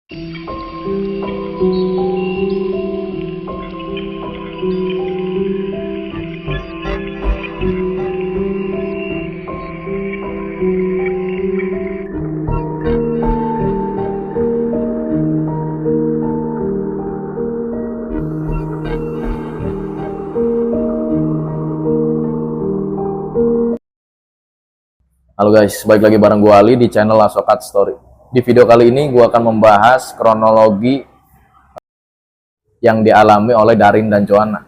Halo guys, balik lagi bareng gue Ali di channel Asokat Story. Di video kali ini gue akan membahas kronologi yang dialami oleh Darin dan Joanna,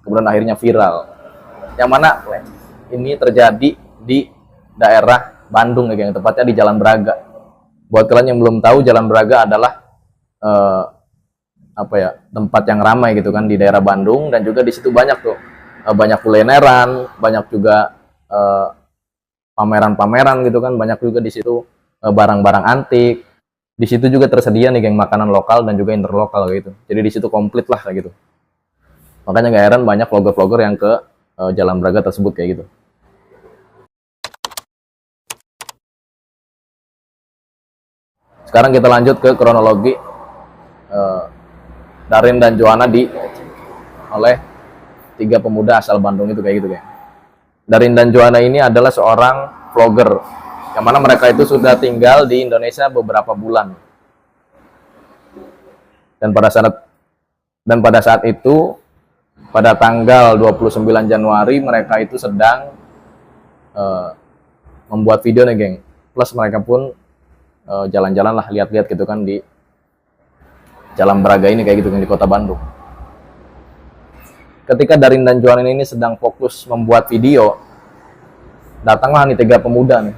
kemudian akhirnya viral. Yang mana ini terjadi di daerah Bandung ya, yang tepatnya di Jalan Braga. Buat kalian yang belum tahu, Jalan Braga adalah tempat yang ramai gitu kan di daerah Bandung, dan juga di situ banyak tuh banyak kulineran, banyak juga pameran-pameran gitu kan, banyak juga di situ barang-barang antik. Di situ juga tersedia nih geng makanan lokal dan juga interlokal gitu. Jadi di situ komplit lah kayak gitu. Makanya gak heran banyak vlogger-vlogger yang ke Jalan Braga tersebut kayak gitu. Sekarang kita lanjut ke kronologi Darin dan Joanna oleh 3 pemuda asal Bandung itu kayak gitu geng. Darin dan Joanna ini adalah seorang vlogger, yang mana mereka itu sudah tinggal di Indonesia beberapa bulan. Dan pada saat itu, pada tanggal 29 Januari, mereka itu sedang membuat video nih geng. Plus mereka pun jalan-jalan lah, lihat-lihat gitu kan di Jalan Braga ini kayak gitu kan, di kota Bandung. Ketika Darin dan Joanna ini sedang fokus membuat video, datanglah nih 3 pemuda nih.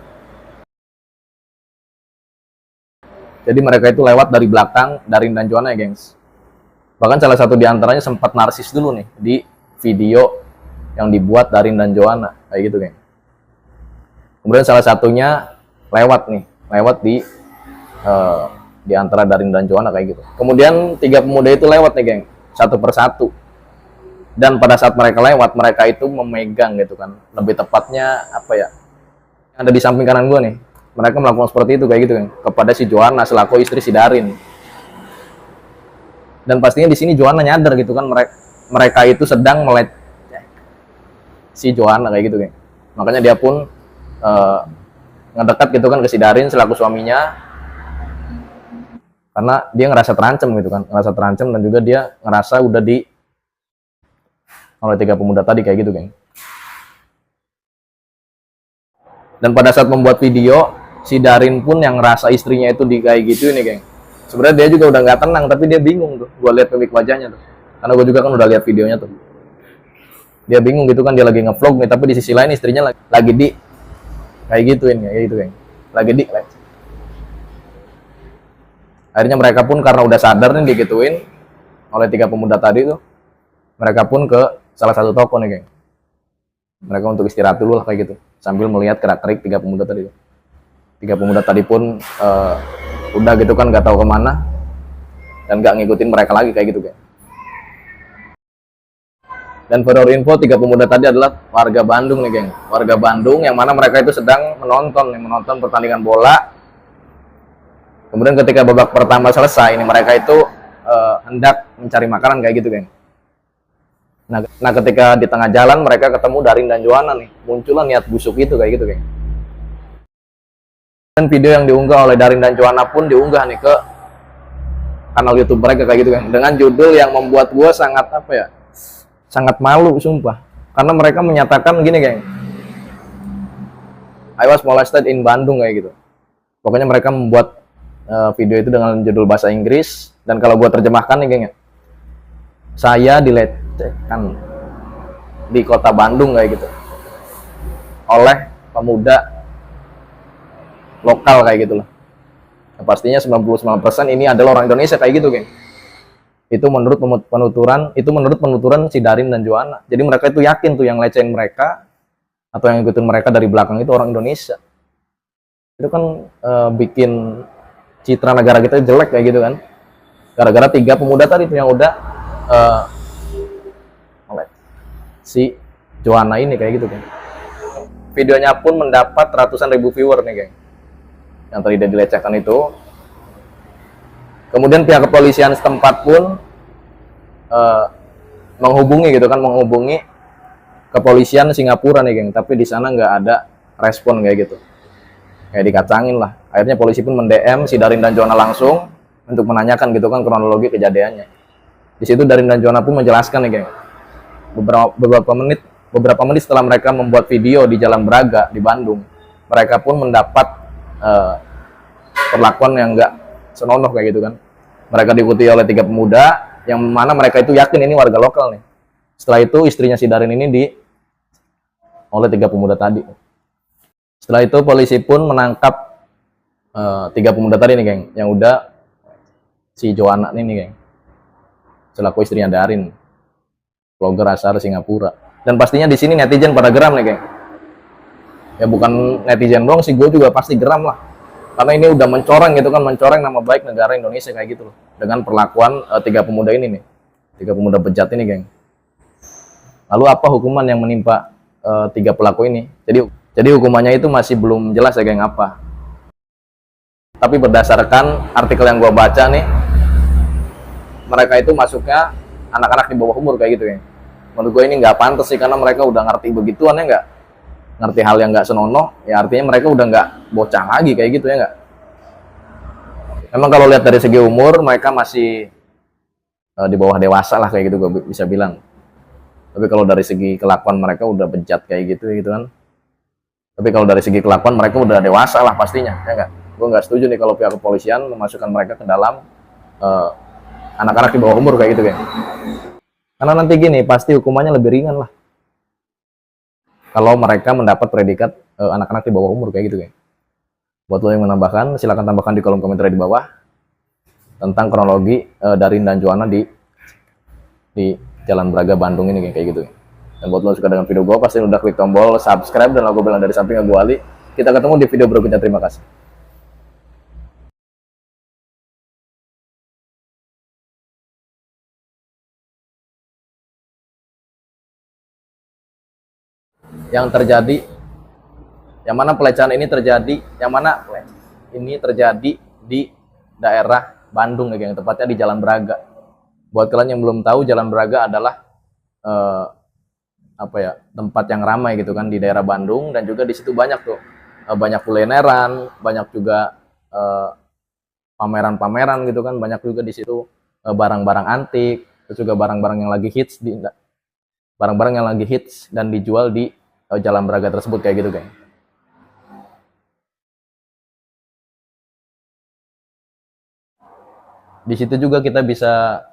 Jadi mereka itu lewat dari belakang Darin dan Joanna ya gengs. Bahkan salah satu di antaranya sempat narsis dulu nih di video yang dibuat Darin dan Joanna kayak gitu geng. Kemudian salah satunya lewat di antara Darin dan Joanna kayak gitu. Kemudian 3 pemuda itu lewat nih geng, satu persatu. Dan pada saat mereka lewat, mereka itu memegang gitu kan, lebih tepatnya ada di samping kanan gue nih, mereka melakukan seperti itu kayak gitu kan, kepada si Joanna selaku istri si Darin. Dan pastinya di sini Joanna nyadar gitu kan, mereka itu sedang melecehkan si Joanna kayak gitu kan. Makanya dia pun ngedekat gitu kan ke si Darin selaku suaminya, karena dia ngerasa terancam gitu kan, dan juga dia ngerasa udah oleh 3 pemuda tadi kayak gitu geng. Dan pada saat membuat video, si Darin pun yang ngerasa istrinya itu kayak gitu ini geng. Sebenarnya dia juga udah nggak tenang, tapi dia bingung tuh. Gue lihat mimik wajahnya tuh, karena gue juga kan udah lihat videonya tuh. Dia bingung gitu kan, dia lagi ngevlog nih, tapi di sisi lain istrinya lagi kayak gituin kayak gitu geng. Akhirnya mereka pun karena udah sadar nih digituin oleh 3 pemuda tadi tuh, mereka pun ke salah satu toko nih geng. Mereka untuk istirahat dulu lah kayak gitu, sambil melihat gerak-gerik 3 pemuda tadi. 3 pemuda tadi pun udah gitu kan nggak tahu kemana, dan nggak ngikutin mereka lagi kayak gitu geng. Dan for your info, 3 pemuda tadi adalah warga Bandung nih geng. Warga Bandung yang mana mereka itu sedang menonton pertandingan bola. Kemudian ketika babak pertama selesai, ini mereka itu hendak mencari makanan kayak gitu geng. Nah ketika di tengah jalan mereka ketemu Darin dan Joanna nih, muncullah niat busuk itu kayak gitu geng. Dan video yang diunggah oleh Darin dan Joanna pun diunggah nih ke kanal YouTube mereka kayak gitu geng, dengan judul yang membuat gue sangat malu sumpah. Karena mereka menyatakan gini geng, I was molested in Bandung kayak gitu. Pokoknya mereka membuat video itu dengan judul bahasa Inggris, dan kalau gue terjemahkan nih geng ya, saya dilecehkan di kota Bandung kayak gitu oleh pemuda lokal kayak gitu loh. Nah, pastinya 99% ini adalah orang Indonesia kayak gitu geng. Itu menurut penuturan si Darin dan Joanna. Jadi mereka itu yakin tuh yang lecehin mereka atau yang ngikutin mereka dari belakang itu orang Indonesia. Itu kan bikin citra negara kita jelek kayak gitu kan, gara-gara 3 pemuda tadi tuh yang udah si Joanna ini kayak gitu kan. Videonya pun mendapat ratusan ribu viewer nih geng, yang tadi dia dilecehkan itu. Kemudian pihak kepolisian setempat pun eh, menghubungi gitu kan, menghubungi kepolisian Singapura nih geng, tapi di sana nggak ada respon kayak gitu, kayak dikacangin lah. Akhirnya polisi pun mendm si Darin dan Joanna langsung untuk menanyakan gitu kan kronologi kejadiannya. Di situ Darin dan Joanna pun menjelaskan nih geng, beberapa menit setelah mereka membuat video di Jalan Braga di Bandung, mereka pun mendapat eh, perlakuan yang nggak senonoh kayak gitu kan. Mereka diikuti oleh 3 pemuda yang mana mereka itu yakin ini warga lokal nih. Setelah itu istrinya si Darin ini oleh 3 pemuda tadi. Setelah itu polisi pun menangkap 3 pemuda tadi nih geng, yang udah si Joanna ini geng, selaku istrinya Darin, vlogger asal Singapura. Dan pastinya di sini netizen pada geram nih geng. Ya bukan netizen doang sih, gue juga pasti geram lah. Karena ini udah mencoreng gitu kan, mencoreng nama baik negara Indonesia kayak gitu loh. Dengan perlakuan 3 pemuda ini nih, 3 pemuda bejat ini geng. Lalu apa hukuman yang menimpa 3 pelaku ini? Jadi hukumannya itu masih belum jelas ya geng apa. Tapi berdasarkan artikel yang gue baca nih, mereka itu masuknya anak-anak di bawah umur kayak gitu ya. Menurut gue ini nggak pantas sih, karena mereka udah ngerti begituan ya nggak, ngerti hal yang nggak senonoh, ya artinya mereka udah nggak bocah lagi kayak gitu ya nggak. Emang kalau lihat dari segi umur mereka masih di bawah dewasa lah kayak gitu gue bisa bilang. Tapi kalau dari segi kelakuan mereka udah bejat kayak gitu kan. Tapi kalau dari segi kelakuan mereka udah dewasa lah pastinya ya nggak. Gue nggak setuju nih kalau pihak kepolisian memasukkan mereka ke dalam eh, anak-anak di bawah umur kayak gitu kan. Karena nanti gini, pasti hukumannya lebih ringan lah kalau mereka mendapat predikat anak-anak di bawah umur kayak gitu kan. Buat lo yang menambahkan, silahkan tambahkan di kolom komentar di bawah tentang kronologi Darin dan Joanna di Jalan Braga Bandung ini kayak gitu. Dan buat lo yang suka dengan video gue, pasti udah klik tombol subscribe dan logo bel dari samping gue Ali. Kita ketemu di video berikutnya. Terima kasih. Yang terjadi, yang mana pelecehan ini terjadi, yang mana ini terjadi di daerah Bandung ya geng, tepatnya di Jalan Braga. Buat kalian yang belum tahu, Jalan Braga adalah eh, apa ya, tempat yang ramai gitu kan di daerah Bandung, dan juga di situ banyak tuh banyak kulineran, banyak juga pameran-pameran gitu kan, banyak juga di situ barang-barang antik, terus juga barang-barang yang lagi hits dan dijual di Jalan Braga tersebut kayak gitu geng. Di situ juga kita bisa